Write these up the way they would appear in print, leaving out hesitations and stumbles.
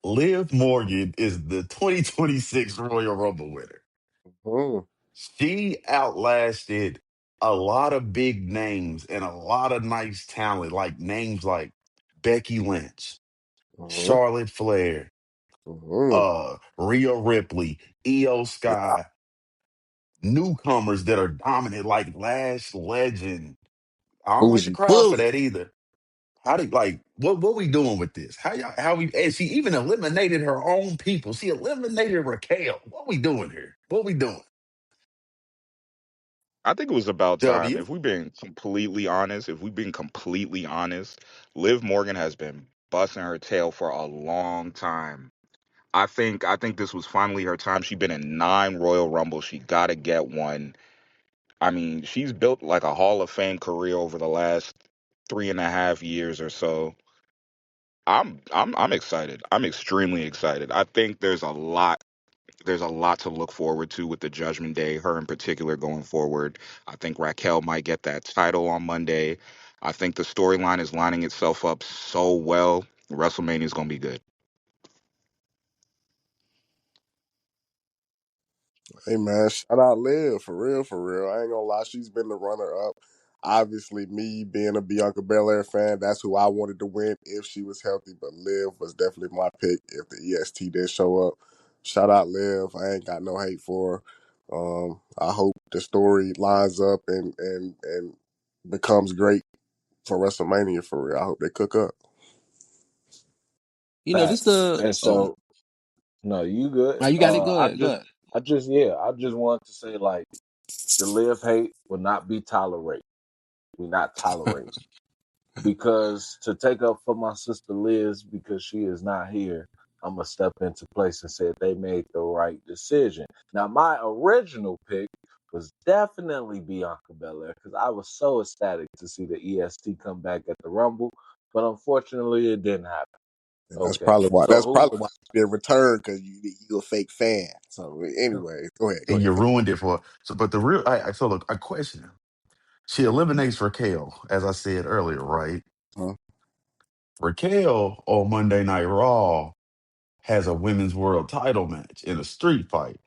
Liv Morgan is the 2026 Royal Rumble winner. Mm, She outlasted a lot of big names and a lot of nice talent, like names like Becky Lynch, mm, Charlotte Flair, mm. Rhea Ripley, Io Sky, newcomers that are dominant like Lash Legend. I don't like the Bougie crowd for bully. that either. How do you like what we doing with this? How we and she even eliminated her own people. She eliminated Raquel. What we doing here? What we doing? I think it was about time. W. If we've been completely honest, Liv Morgan has been busting her tail for a long time. I think this was finally her time. She's been in 9 Royal Rumbles. She gotta get one. I mean, she's built like a Hall of Fame career over the last 3.5 years or so. I'm excited. I'm extremely excited. I think there's a lot to look forward to with the Judgment Day, her in particular going forward. I think Raquel might get that title on Monday. I think the storyline is lining itself up so well. WrestleMania is going to be good. Hey man, shout out Liv for real, for real. I ain't gonna lie, she's been the runner up. Obviously, me being a Bianca Belair fan, that's who I wanted to win if she was healthy. But Liv was definitely my pick if the EST did show up. Shout out Liv. I ain't got no hate for her. I hope the story lines up and becomes great for WrestleMania for real. I hope they cook up. This Facts. the And so, no, you good. now you got it. Go ahead. Go ahead. I just want to say like the live hate will not be tolerated. We not tolerate because to take up for my sister Liz because she is not here. I'm gonna step into place and say they made the right decision. Now, my original pick was definitely Bianca Belair because I was so ecstatic to see the EST come back at the Rumble, but unfortunately, it didn't happen. And that's Okay, probably why. so That's who? probably why she didn't return because you a fake fan. So anyway, go ahead, go And you ahead. ruined it for so. But the real, so look, a question. She eliminates Raquel, as I said earlier, right? Huh? Raquel on Monday Night Raw has a women's world title match in a street fight.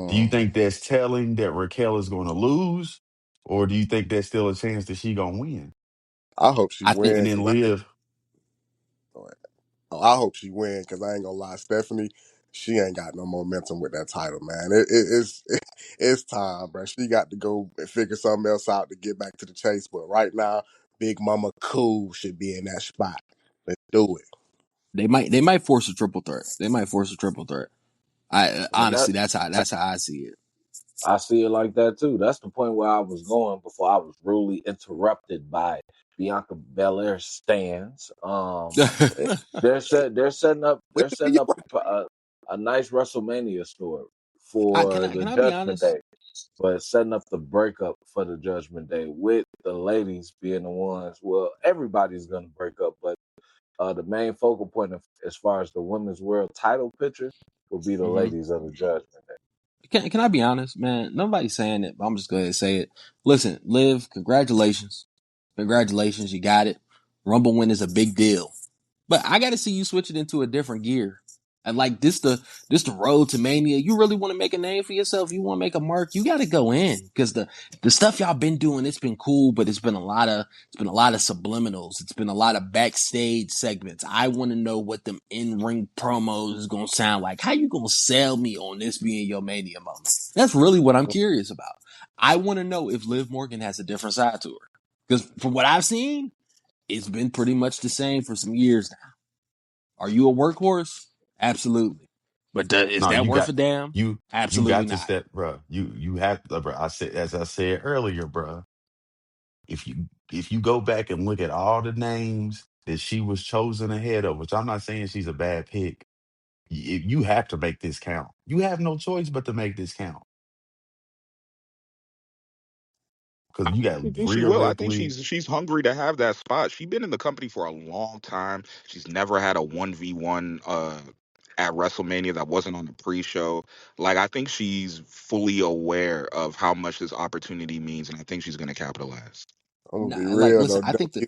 Do you Mm. think that's telling that Raquel is going to lose, or do you think there's still a chance that she gonna win? I hope she I think And wins then because live. I hope she win because I ain't gonna lie, Stephanie, she ain't got no momentum with that title, man. It's time, bro. She got to go and figure something else out to get back to the chase. But right now, Big Mama Cool should be in that spot. Let's do it. they might force a triple threat. They might force a triple threat. I And that honestly, that's how I see it. I see it like that too. That's the point where I was going before I was rudely interrupted by Bianca Belair stands. What they're do setting you up a nice WrestleMania story can for I the can I be Judgment honest? Day, but setting up the breakup for the Judgment Day with the ladies being the ones. Well, everybody's gonna break up, but the main focal point as far as the women's world title picture will be the Hmm. ladies of the Judgment Day. Can I be honest, man? Nobody's saying it, but I'm just going to say it. Listen, Liv, congratulations, congratulations, you got it. Rumble win is a big deal. But I got to see you switch it into a different gear. And like this the road to mania. You really want to make a name for yourself. You want to make a mark. You got to go in because the stuff y'all been doing, it's been cool, but it's been a lot of subliminals. It's been a lot of backstage segments. I want to know what them in ring promos is gonna sound like. How you gonna sell me on this being your mania moment? That's really what I'm curious about. I want to know if Liv Morgan has a different side to her because from what I've seen, it's been pretty much the same for some years. Are you a workhorse? Absolutely. But is No, that you worth got a damn? you Absolutely got to not. step, bro. You have, bro. I said, as I said earlier, bro. If you go back and look at all the names that she was chosen ahead of, which I'm not saying she's a bad pick, you have to make this count. You have no choice but to make this count because you got I think she Rhea will. I think Ripley. she's hungry to have that spot. She's been in the company for a long time. She's never had a 1v1 at WrestleMania that wasn't on the pre-show. Like I think she's fully aware of how much this opportunity means, and I think she's going to capitalize. I'm gonna be Like, real listen, though. I think that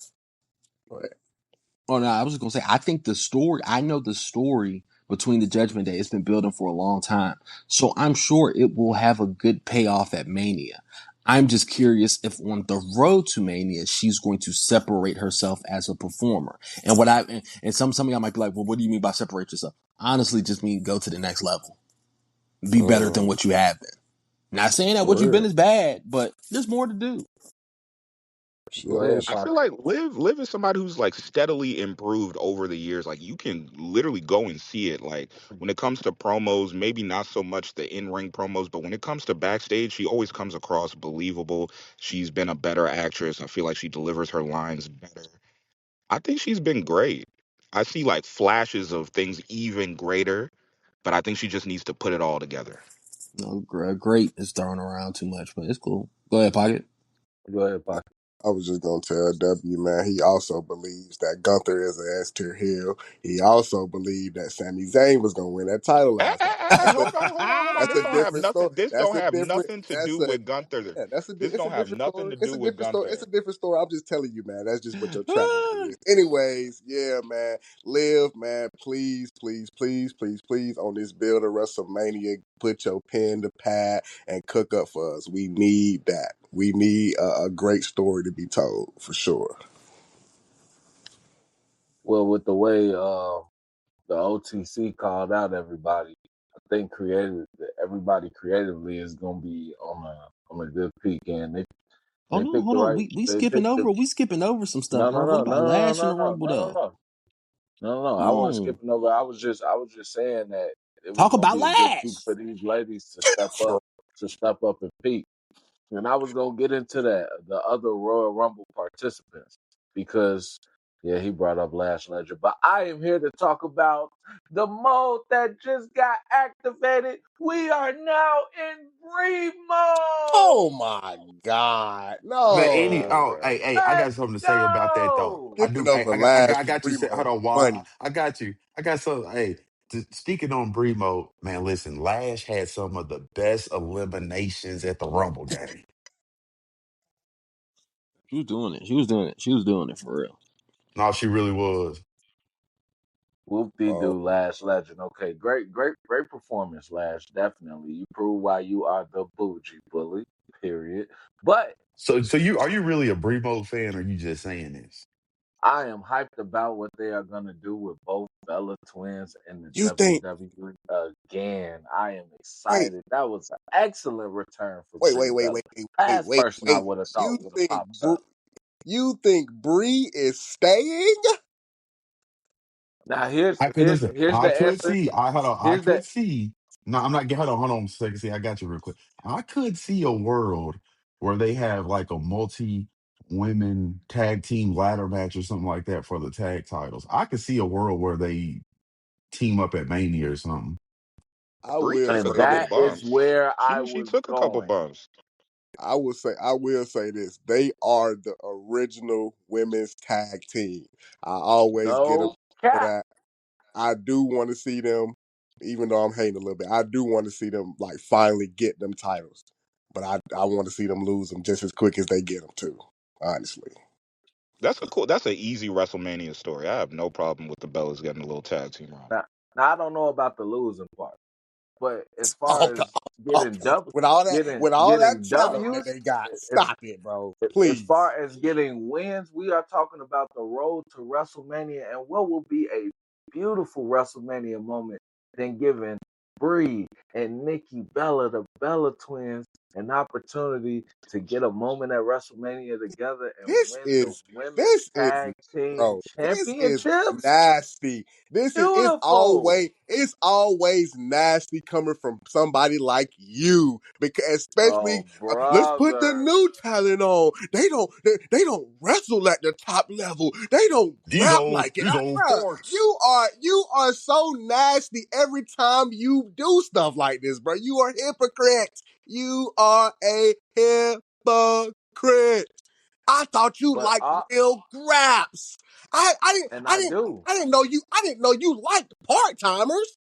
Oh no, I was just gonna say I think the story. I know the story between the Judgment Day. It's been building for a long time, so I'm sure it will have a good payoff at Mania. I'm just curious if on the road to Mania she's going to separate herself as a performer. And what I and some of y'all might be like, well, what do you mean by separate yourself? Honestly, just mean go to the next level, be better than what you have been. Not saying that what For you've been real. is bad, but there's more to do. Go Sure, ahead, I sure. feel Pocket. like Liv is somebody who's like steadily improved over the years. Like you can literally go and see it. Like when it comes to promos, maybe not so much the in-ring promos, but when it comes to backstage, she always comes across believable. She's been a better actress. I feel like she delivers her lines better. I think she's been great. I see like flashes of things even greater, but I think she just needs to put it all together. No, great is thrown around too much, but it's cool. Go ahead, Pocket. Go ahead, Pocket. I was just gonna tell W, man, he also believes that Gunther is an S tier heel. He also believed that Sami Zayn was gonna win that title last night. That's a Hold on. that's This a don't have different story. nothing. This That's don't a have different. nothing to That's do a with Gunther. yeah. This It's a don't have different nothing story. to It's do a with different story. It's Gunther. a different story. I'm just telling you, man. That's just what your track record is. Anyways, yeah, man. Live, man. Please, please, please, please, please, on this build of WrestleMania, put your pen to pad and cook up for us. We need that. We need a great story to be told for sure. Well, with the way the OTC called out everybody, I think everybody creatively is gonna be on a good peak, and Hold they on, picked the hold on. right. We They skipping picked the over. We skipping over some stuff, no bro. no What no no about no Lash in no the no Rumble no no though? no no. I wasn't No, skipping over. I was just saying that it was talk gonna about be a good peak Lash. for these ladies to step up and peak. And I was gonna get into the other Royal Rumble participants because yeah, he brought up Lash Legend, but I am here to talk about the mode that just got activated. We are now in Bree Oh mode. my God. Man, No, bro. hey, I got Let's something to say about that though. go. I Skipping do. Hey, over I got, last I for got you. Hold Primo on, why? money. I got you. I got some. Hey, speaking on Bremo, man, listen. Lash had some of the best eliminations at the Rumble game. She was doing it. She was doing it. She was doing it for real. No, she really was. Whoop de Oh, doo, Lash Legend. Okay, great performance, Lash. Definitely, you prove why you are the bougie bully. Period. But So you are you really a Bremo fan, or you just saying this? I am hyped about what they are gonna do with both Bella twins in the you think? WWE again. I am Wait, excited. That was an excellent return for wait, Brie wait, wait, Bella. wait, wait, wait, Last wait, person I wait. would have You thought would have think popped up. You think Bree is staying? Now I could listen. here's I the could answer. see. I hold on. I Here's the could see. No, I'm not. Hold on a second. See, I got you real quick. I could see a world where they have like a multi-women tag team ladder match or something like that for the tag titles. I could see a world where they team up at Mania or something. I Bree will took and a say couple this. that is bumps. where I She was took a couple going. bumps. I will say this. They are the original women's tag team. I always get them No for cap. that. I do want to see them, even though I'm hating a little bit. I do want to see them like finally get them titles, but I want to see them lose them just as quick as they get them too. Honestly. That's a cool. That's an easy WrestleMania story. I have no problem with the Bellas getting a little tag team run. Now, now I don't know about the losing part. But as Oh, far God. as Oh, with all that getting talent that W's, they got, if stop it, bro. as Please. far as getting wins, we are talking about the road to WrestleMania and what will be a beautiful WrestleMania moment than giving Brie and Nikki Bella, the Bella twins, an opportunity to get a moment at WrestleMania together and This win the is women's this is tag team bro. This is championships. nasty. This is Beautiful. it's always nasty coming from somebody like you because especially Oh, let's put the brother. new talent on. They don't wrestle at the top level. They don't rap like it. Bruh, Farts. you are so nasty every time you do stuff like this, bro. You are hypocrite. You are a hypocrite. I thought you But liked real graps. and I do. I didn't know you liked part timers.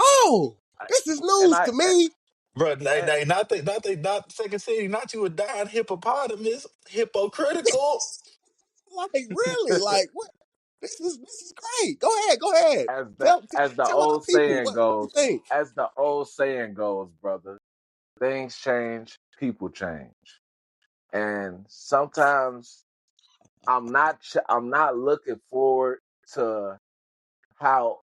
Oh, I, this is and news I to me. Bro, and, not Second City, not you a dying hippopotamus, hypocritical. Like really, like what? This is great. Go ahead, go ahead. As the Tell as the tell our old people saying what you goes, think. brother, things change, people change. And sometimes I'm not looking forward to how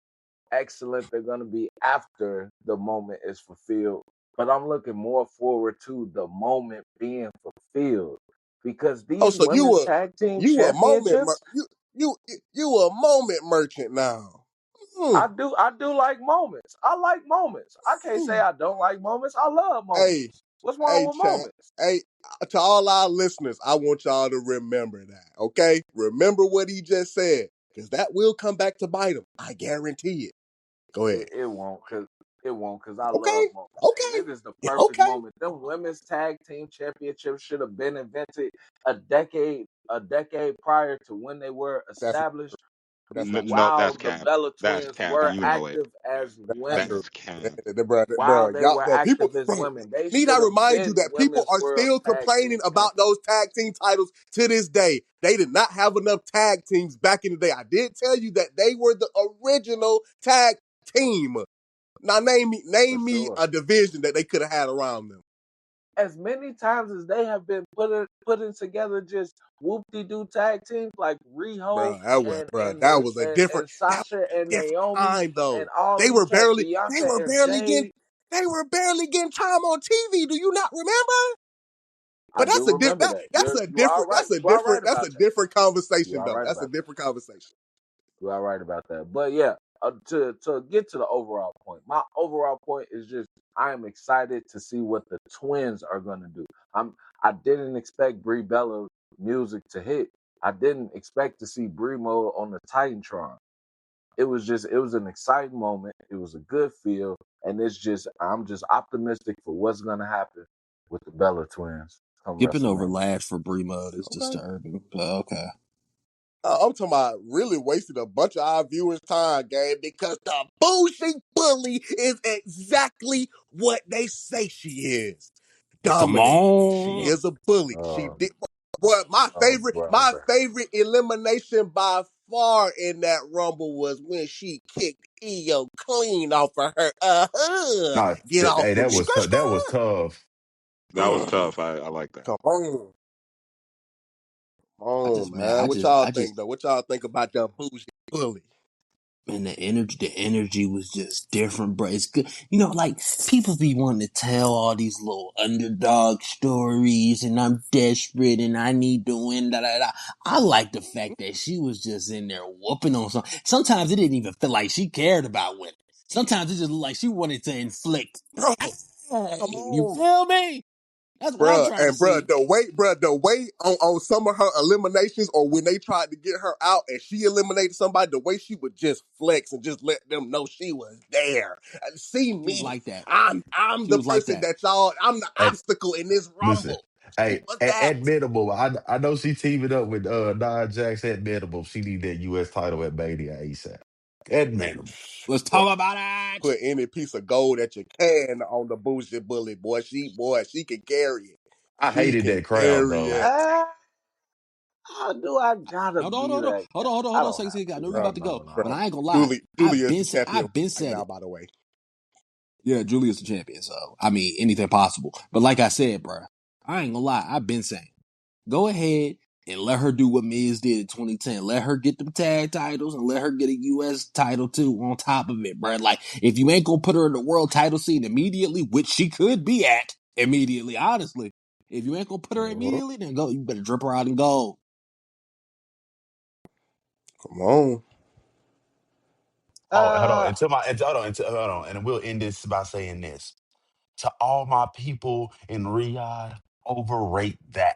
excellent they're going to be after the moment is fulfilled, but I'm looking more forward to the moment being fulfilled because Oh, these so women's tag team you a moment championships, you a moment merchant now. Hmm. I do like moments. I like moments. I can't say Hmm. I don't like moments. I love Hey, moments. What's wrong hey, with chat. moments? Hey, to all our listeners, I want y'all to remember that. Okay, remember what he just said, because that will come back to bite him. I guarantee it. Go ahead. It won't cause I Okay. love moments. And Okay. it is the Yeah. perfect Okay. moment. Them women's tag team championships should have been invented a decade prior to when they were That's established that's not No, while that's the cap. Bella That's twins cap, and were you know it. active as That's not women. true. That's cap. Bro, While they y'all, were bro, people, active as bro. women. They Need I should have remind you been that people women's are world still tag complaining team about champions. those tag team titles to this day? They did not have enough tag teams back in the day. I did tell you that they were the original tag team. Now For name me sure. a division that they could have had around them, As many times as they have been putting together just whoop de doo tag teams like Riho bro. That was a and that was Sasha a and different Naomi time and though. all They these were cats, barely they Bianca were and barely getting Jade. they were barely getting time on TV. Do you not remember? I But do remember that. You are right that's a about that. different You conversation are though. right That's a about that. different conversation. You are right about that. But yeah, to get to the overall point, my overall point is just I am excited to see what the twins are gonna do. I didn't expect Brie Bella music to hit. I didn't expect to see Bremo on the Titantron. It was an exciting moment. It was a good feel, and I'm just optimistic for what's gonna happen with the Bella twins come Skipping over WrestleMania. Lash for Bree mode is Okay. disturbing. But okay. I'm talking about really wasted a bunch of our viewers' time, game, because the bougie bully is exactly what they say she is. Come Dominant. She on. is a bully. She Oh, did. Boy, oh, my brother. favorite elimination by far in that rumble was when she kicked Io clean off of her. Nah, Get off hey, of that me. was tough. That was tough. That was tough. I like that. Come on. Come I on, just man, man. I What just y'all I think, just though? What y'all think about that bougie bully? and the energy was just different, bro. It's good. You know, like people be wanting to tell all these little underdog stories and I'm desperate and I need to win, da da da. I like the fact that she was just in there whooping on some. Sometimes it didn't even feel like she cared about winning. Sometimes it just looked like she wanted to inflict Bro, come pain. You on. feel me? That's what I'm trying to see. The way on some of her eliminations, or when they tried to get her out and she eliminated somebody, the way she would just flex and just let them know she was there. See She was me, like that. I'm She the was like person that. that y'all, I'm the Hey, obstacle in this listen. rumble. She Hey, was that. at minimum, I know she teaming up with Nia Jax. At minimum, she need that U.S. title at Mania ASAP. At minimum. Let's Boy, talk about it. put any piece of gold that you can on the bullshit bully, boy, she can carry it. I She hated can that crowd carry though. it. Ah, how do I gotta Hold on, be hold on, that hold guy? on, hold on, I hold on. don't Second, have I know to. you're Bro, about to No, go, no, but bro. no. I ain't gonna lie. Julia is the champion I've been right said now, it. by the way. Yeah, Julius the champion. So I mean, anything possible. But like I said, bro, I ain't gonna lie. I've been saying, go ahead and let her do what Miz did in 2010. Let her get the tag titles and let her get a U.S. title too on top of it, bro. Like if you ain't gonna put her in the world title scene immediately, which she could be at immediately, honestly. If you ain't gonna put her Mhm. immediately, then go. You better drip her out in gold. Come on. Oh, hold on. Uh, Hold on. And we'll end this by saying this. To all my people in Riyadh, overrate that.